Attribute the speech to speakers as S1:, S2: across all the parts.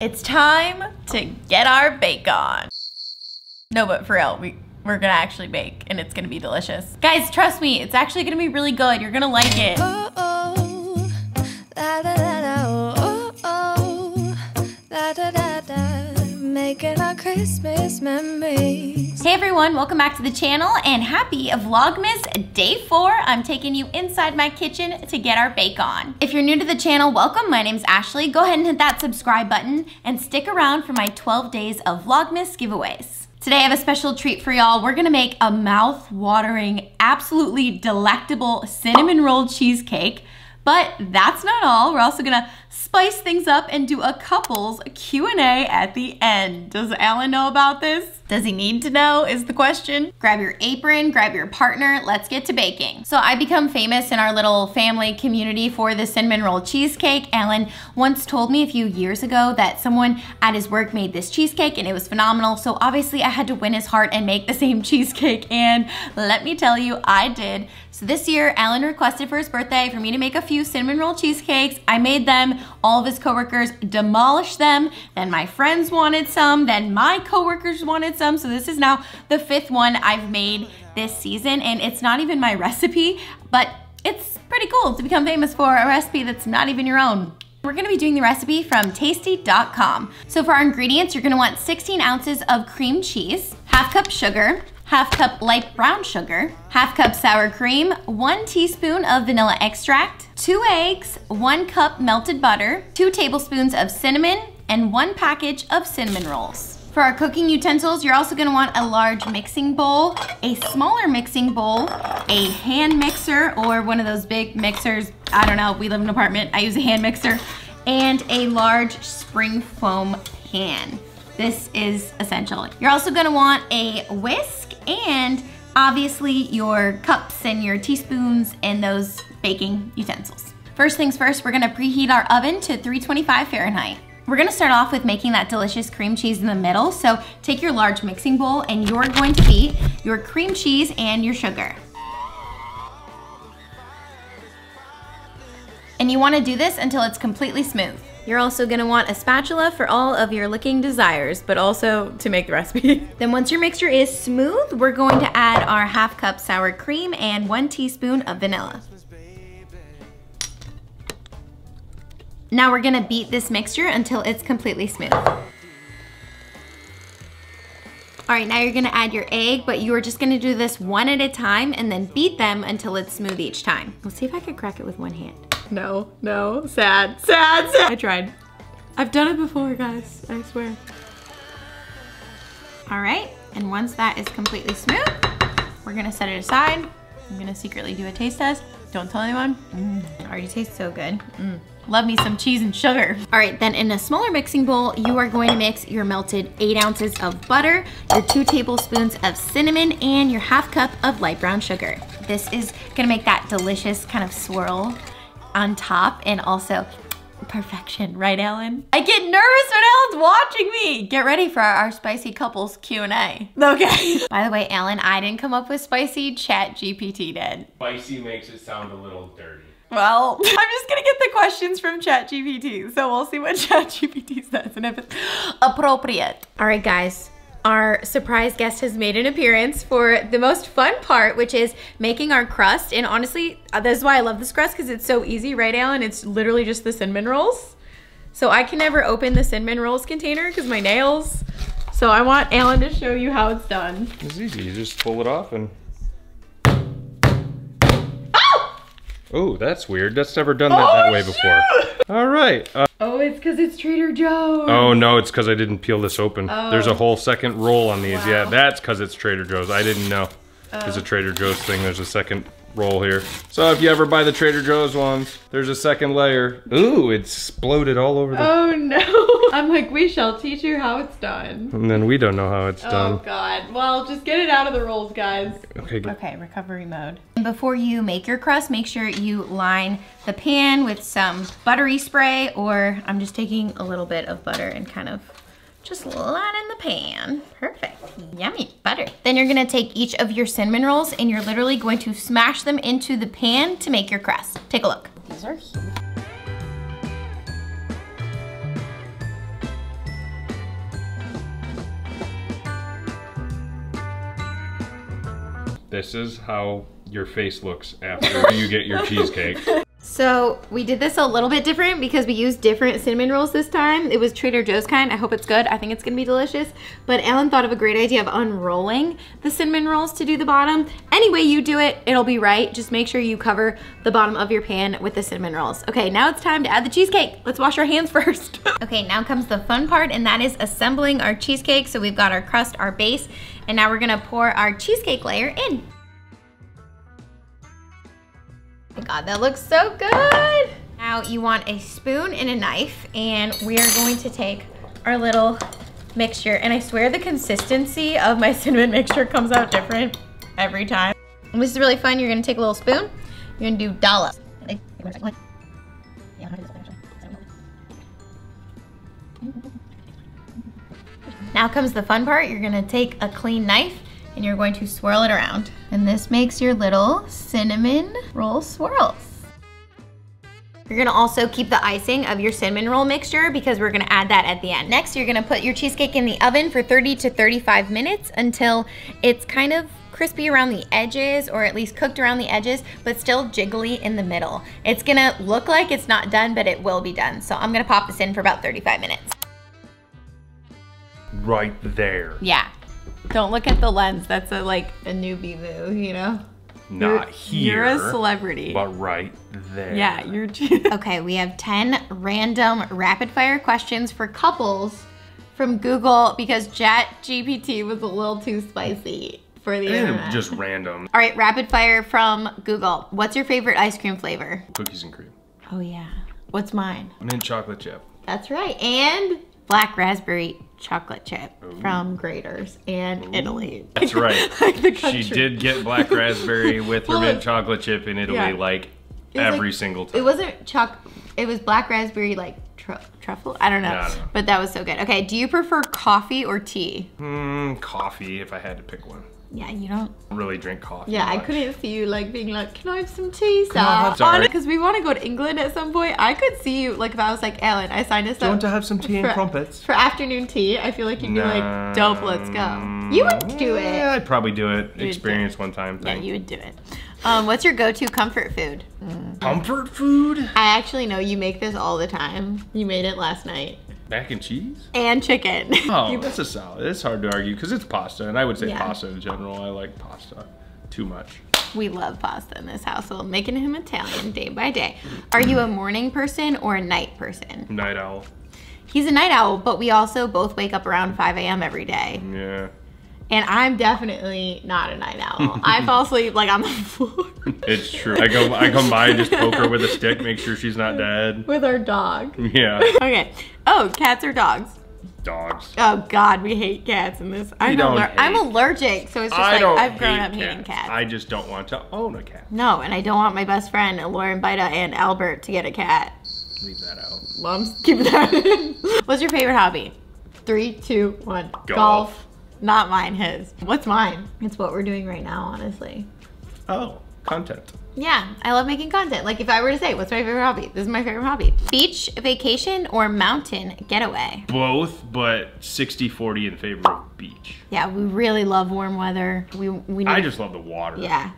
S1: It's time to get our bake on. No, but for real, we're gonna actually bake and it's gonna be delicious. Guys, trust me, it's actually gonna be really good. You're gonna like it.
S2: Oh, oh, la, da, da, da, oh, oh, la, da, da, da, making our Christmas memories.
S1: Hey everyone, welcome back to the channel and happy Vlogmas Day 4. I'm taking you inside my kitchen to get our bake on. If you're new to the channel, welcome. My name's Ashley. Go ahead and hit that subscribe button and stick around for my 12 days of Vlogmas giveaways. Today I have a special treat for y'all. We're gonna make a mouth-watering, absolutely delectable cinnamon roll cheesecake. But that's not all. We're also gonna spice things up and do a couples Q&A at the end. Does Alan know about this? Does he need to know is the question. Grab your apron, grab your partner, let's get to baking. So I become famous in our little family community for the cinnamon roll cheesecake. Alan once told me a few years ago that someone at his work made this cheesecake and it was phenomenal. So obviously I had to win his heart and make the same cheesecake, and let me tell you, I did. So this year, Alan requested for his birthday for me to make a few cinnamon roll cheesecakes. I made them, all of his coworkers demolished them, then my friends wanted some, then my coworkers wanted some. So this is now the 5th one I've made this season, and it's not even my recipe, but it's pretty cool to become famous for a recipe that's not even your own. We're gonna be doing the recipe from tasty.com. So for our ingredients, you're gonna want 16 ounces of cream cheese, ½ cup sugar, ½ cup light brown sugar, ½ cup sour cream, 1 teaspoon of vanilla extract, 2 eggs, 1 cup melted butter, 2 tablespoons of cinnamon, and 1 package of cinnamon rolls. For our cooking utensils, you're also gonna want a large mixing bowl, a smaller mixing bowl, a hand mixer or one of those big mixers. I don't know, we live in an apartment, I use a hand mixer, and a large spring foam pan. This is essential. You're also gonna want a whisk and obviously your cups and your teaspoons and those baking utensils. First things first, we're gonna preheat our oven to 325 Fahrenheit. We're gonna start off with making that delicious cream cheese in the middle. So take your large mixing bowl and you're going to beat your cream cheese and your sugar. And you wanna do this until it's completely smooth. You're also gonna want a spatula for all of your licking desires, but also to make the recipe. Then once your mixture is smooth, we're going to add our ½ cup sour cream and 1 teaspoon of vanilla. Now we're gonna beat this mixture until it's completely smooth. All right, now you're gonna add your egg, but you are just gonna do this one at a time and then beat them until it's smooth each time. Let's see if I could crack it with one hand. No, no, sad, sad, sad. I tried. I've done it before, guys, I swear. All right, and once that is completely smooth, we're gonna set it aside. I'm gonna secretly do a taste test. Don't tell anyone. It already tastes so good. Love me some cheese and sugar. All right, then in a smaller mixing bowl, you are going to mix your melted 8 ounces of butter, your 2 tablespoons of cinnamon, and your ½ cup of light brown sugar. This is gonna make that delicious kind of swirl on top and also perfection, right, Alan? I get nervous when Alan's watching me. Get ready for our spicy couples Q&A. Okay. By the way, Alan, I didn't come up with spicy, ChatGPT did.
S3: Spicy makes it sound a little dirty.
S1: Well, I'm just gonna get the questions from ChatGPT, so we'll see what ChatGPT says and if it's appropriate. All right, guys. Our surprise guest has made an appearance for the most fun part, which is making our crust. And honestly, this is why I love this crust, because it's so easy, right, Alan? It's literally just the cinnamon rolls. So I can never open the cinnamon rolls container because my nails. So I want Alan to show you how it's done.
S3: It's easy, you just pull it off and... Oh, that's weird. That's never done that way before. All right.
S1: Oh, it's because it's Trader Joe's.
S3: Oh, no, it's because I didn't peel this open.
S1: Oh.
S3: There's a whole second roll on these.
S1: Wow.
S3: Yeah, that's because it's Trader Joe's. I didn't know. It's a Trader Joe's thing. There's a second roll here. So if you ever buy the Trader Joe's ones, there's a second layer. Ooh, it's exploded all over the...
S1: Oh, no. I'm like, we shall teach you how it's done.
S3: And then we don't know how it's done.
S1: Oh, God. Well, just get it out of the rolls, guys.
S3: Okay, good.
S1: Okay, recovery mode. And before you make your crust, make sure you line the pan with some buttery spray, or I'm just taking a little bit of butter and kind of just line in the pan. Perfect. Yummy butter. Then you're gonna take each of your cinnamon rolls and you're literally going to smash them into the pan to make your crust. Take a look. These are huge.
S3: This is how your face looks after you get your cheesecake.
S1: So we did this a little bit different because we used different cinnamon rolls this time. It was Trader Joe's kind. I hope it's good. I think it's gonna be delicious. But Ellen thought of a great idea of unrolling the cinnamon rolls to do the bottom. Any way you do it, it'll be right. Just make sure you cover the bottom of your pan with the cinnamon rolls. Okay, now it's time to add the cheesecake. Let's wash our hands first. Okay, now comes the fun part, and that is assembling our cheesecake. So we've got our crust, our base, and now we're gonna pour our cheesecake layer in. Oh my God, that looks so good. Now you want a spoon and a knife, and we are going to take our little mixture, and I swear the consistency of my cinnamon mixture comes out different every time. And this is really fun. You're gonna take a little spoon, you're gonna do dollap. Now comes the fun part. You're gonna take a clean knife and you're going to swirl it around. And this makes your little cinnamon roll swirls. You're gonna also keep the icing of your cinnamon roll mixture because we're gonna add that at the end. Next, you're gonna put your cheesecake in the oven for 30 to 35 minutes until it's kind of crispy around the edges, or at least cooked around the edges, but still jiggly in the middle. It's gonna look like it's not done, but it will be done. So I'm gonna pop this in for about 35 minutes.
S3: Right there.
S1: Yeah. Don't look at the lens. That's like a newbie move, you know?
S3: Not here.
S1: You're a celebrity.
S3: But right there.
S1: Yeah, you're Okay, we have 10 random rapid fire questions for couples from Google because ChatGPT was a little too spicy for the internet.
S3: Just random.
S1: All right, rapid fire from Google. What's your favorite ice cream flavor?
S3: Cookies and cream.
S1: Oh yeah. What's mine?
S3: Mint chocolate chip.
S1: That's right. And black raspberry chocolate chip from Graders and Italy.
S3: That's right.
S1: Like the country.
S3: She did get black raspberry with her mint chocolate chip in Italy like every single time.
S1: It wasn't it was black raspberry like truffle? I don't know.
S3: Yeah, I don't know.
S1: But that was so good. Okay, do you prefer coffee or tea?
S3: Coffee if I had to pick one.
S1: Yeah, you don't
S3: really drink coffee.
S1: Yeah,
S3: much.
S1: I couldn't see you like being like, can I have some tea,
S3: Sorry.
S1: Because we want to go to England at some point. I could see you like if I was like, Ellen, I signed us up.
S3: Do you want to have some tea and crumpets?
S1: For afternoon tea, I feel like you'd be like, dope, let's go. You would do it.
S3: Yeah, I'd probably do it. Experience one time thing.
S1: Yeah, you would do it. What's your go-to comfort food?
S3: Comfort food?
S1: I actually know you make this all the time. You made it last night.
S3: Mac and cheese?
S1: And chicken.
S3: Oh, that's a salad. It's hard to argue because it's pasta, and I would say pasta in general. I like pasta too much.
S1: We love pasta in this household, making him Italian day by day. Are you a morning person or a night person?
S3: Night owl.
S1: He's a night owl, but we also both wake up around 5 a.m. every day.
S3: Yeah.
S1: And I'm definitely not a night owl. I fall asleep like on the floor.
S3: It's true. I come by and just poke her with a stick, make sure she's not dead.
S1: With our dog.
S3: Yeah.
S1: Okay. Oh, cats or dogs?
S3: Dogs.
S1: Oh God, we hate cats in this. I'm allergic, so it's just like I've grown up hating cats.
S3: I just don't want to own a cat.
S1: No, and I don't want my best friend Lauren Bida and Albert to get a cat.
S3: Leave that out.
S1: Moms, keep that in. What's your favorite hobby? 3, 2, 1. Golf. Not mine, his. What's mine? It's what we're doing right now, honestly.
S3: Oh, content.
S1: Yeah, I love making content. Like if I were to say, what's my favorite hobby? This is my favorite hobby. Beach, vacation, or mountain getaway?
S3: Both, but 60-40 in favor of beach.
S1: Yeah, we really love warm weather.
S3: I just love the water.
S1: Yeah.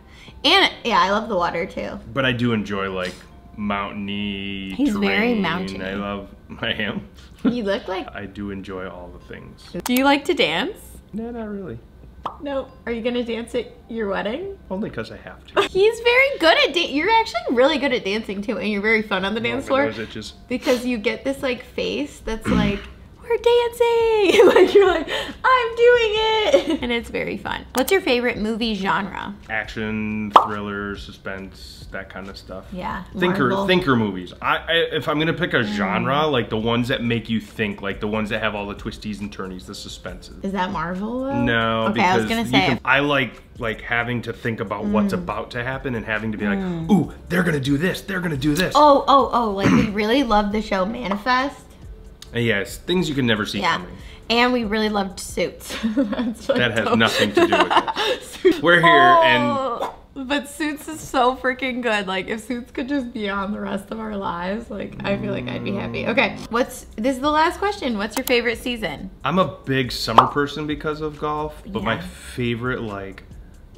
S1: And yeah, I love the water too.
S3: But I do enjoy like mountainy
S1: He's
S3: terrain.
S1: very mountainy.
S3: I am.
S1: You look like...
S3: I do enjoy all the things.
S1: Do you like to dance?
S3: No, not really.
S1: No. Are you gonna dance at your wedding?
S3: Only because I have to.
S1: He's very good at you're actually really good at dancing too, and you're very fun on the dance floor.
S3: Nose itches.
S1: Because you get this like face that's like, we're dancing! Like you're like, I'm doing it! And it's very fun. What's your favorite movie genre?
S3: Action, thriller, suspense, that kind of stuff.
S1: Yeah.
S3: Thinker movies. If I'm gonna pick a genre, like the ones that make you think, like the ones that have all the twisties and turnies, the suspenses.
S1: Is that Marvel though?
S3: No,
S1: okay, I was gonna say.
S3: I like having to think about what's about to happen and having to be like, ooh, they're gonna do this, they're gonna do this.
S1: Oh, like we really love the show Manifest.
S3: Yes, things you can never see coming.
S1: And we really loved Suits.
S3: That has nothing to do with it. We're here and...
S1: But Suits is so freaking good. Like, if Suits could just be on the rest of our lives, like, I feel like I'd be happy. Okay, this is the last question. What's your favorite season?
S3: I'm a big summer person because of golf, but my favorite, like,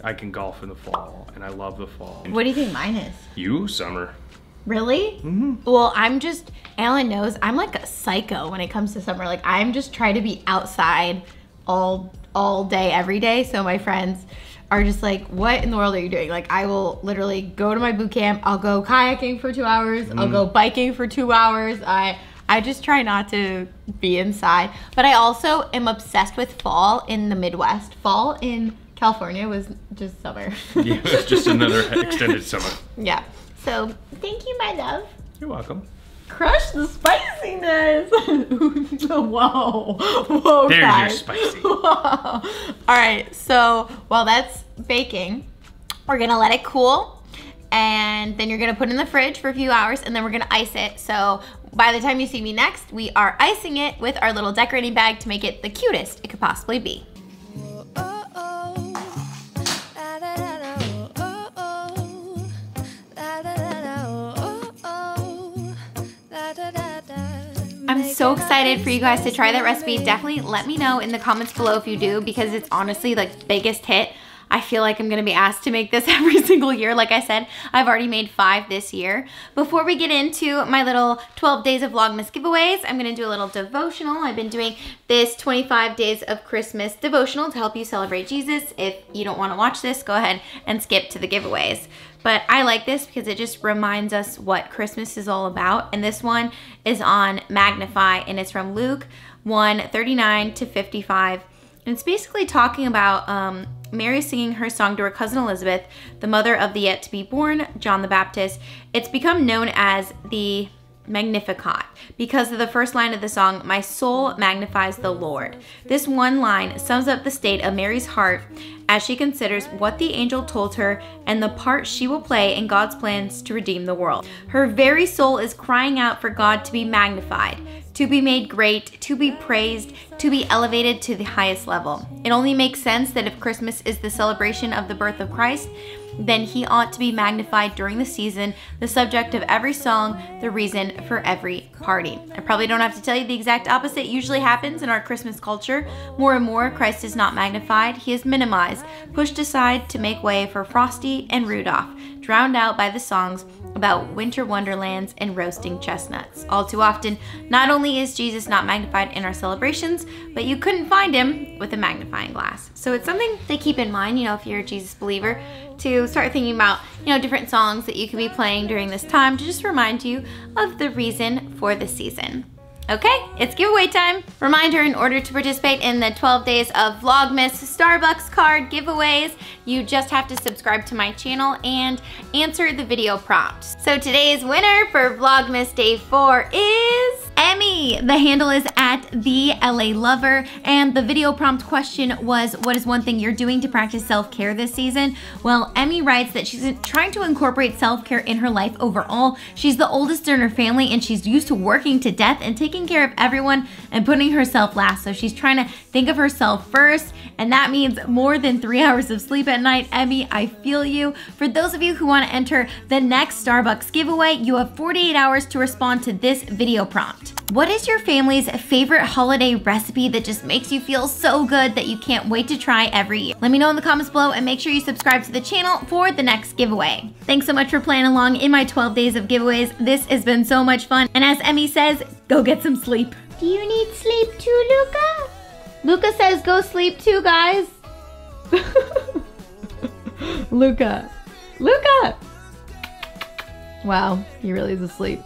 S3: I can golf in the fall, and I love the fall.
S1: What do you think mine is?
S3: You, summer.
S1: Really? Mm-hmm. Well, Alan knows, I'm like a psycho when it comes to summer. Like, I'm just trying to be outside all day, every day. So my friends are just like, what in the world are you doing? Like, I will literally go to my boot camp. I'll go kayaking for 2 hours. I'll go biking for 2 hours. I just try not to be inside. But I also am obsessed with fall in the Midwest. Fall in California was just summer.
S3: Yeah, it was just another extended summer.
S1: Yeah. So, thank you, my love.
S3: You're welcome.
S1: Crush the spiciness. Whoa. Whoa,
S3: There's
S1: guys.
S3: your spicy.
S1: Whoa. All right, so while that's baking, we're gonna let it cool, and then you're gonna put it in the fridge for a few hours, and then we're gonna ice it. So by the time you see me next, we are icing it with our little decorating bag to make it the cutest it could possibly be. I'm so excited for you guys to try that recipe. Definitely let me know in the comments below if you do, because it's honestly like the biggest hit. I feel like I'm gonna be asked to make this every single year. Like I said, I've already made 5 this year. Before we get into my little 12 Days of Vlogmas giveaways, I'm gonna do a little devotional. I've been doing this 25 Days of Christmas devotional to help you celebrate Jesus. If you don't wanna watch this, go ahead and skip to the giveaways. But I like this because it just reminds us what Christmas is all about. And this one is on Magnify, and it's from Luke 1:39 to 55. And it's basically talking about Mary singing her song to her cousin Elizabeth, the mother of the yet-to-be-born John the Baptist. It's become known as the Magnificat because of the first line of the song, "My soul magnifies the Lord." This one line sums up the state of Mary's heart as she considers what the angel told her and the part she will play in God's plans to redeem the world. Her very soul is crying out for God to be magnified, to be made great, to be praised, to be elevated to the highest level. It only makes sense that if Christmas is the celebration of the birth of Christ, then he ought to be magnified during the season, the subject of every song, the reason for every party. I probably don't have to tell you the exact opposite usually happens in our Christmas culture. More and more, Christ is not magnified, he is minimized, pushed aside to make way for Frosty and Rudolph, drowned out by the songs about winter wonderlands and roasting chestnuts. All too often, not only is Jesus not magnified in our celebrations, but you couldn't find him with a magnifying glass. So it's something to keep in mind, you know, if you're a Jesus believer, to start thinking about, you know, different songs that you could be playing during this time to just remind you of the reason for the season. Okay, it's giveaway time. Reminder, in order to participate in the 12 Days of Vlogmas Starbucks card giveaways, you just have to subscribe to my channel and answer the video prompt. So today's winner for Vlogmas Day 4 is Emmy. The handle is at the LA Lover, and the video prompt question was, what is one thing you're doing to practice self-care this season? Well, Emmy writes that she's trying to incorporate self-care in her life overall. She's the oldest in her family, and she's used to working to death and taking care of everyone and putting herself last. So she's trying to think of herself first, and that means more than 3 hours of sleep at night. Emmy, I feel you. For those of you who want to enter the next Starbucks giveaway, you have 48 hours to respond to this video prompt. What is your family's favorite holiday recipe that just makes you feel so good that you can't wait to try every year? Let me know in the comments below, and make sure you subscribe to the channel for the next giveaway. Thanks so much for playing along in my 12 days of giveaways. This has been so much fun. And as Emmy says, go get some sleep. Do you need sleep too, Luca? Luca says go sleep too, guys. Luca. Luca! Wow, he really is asleep.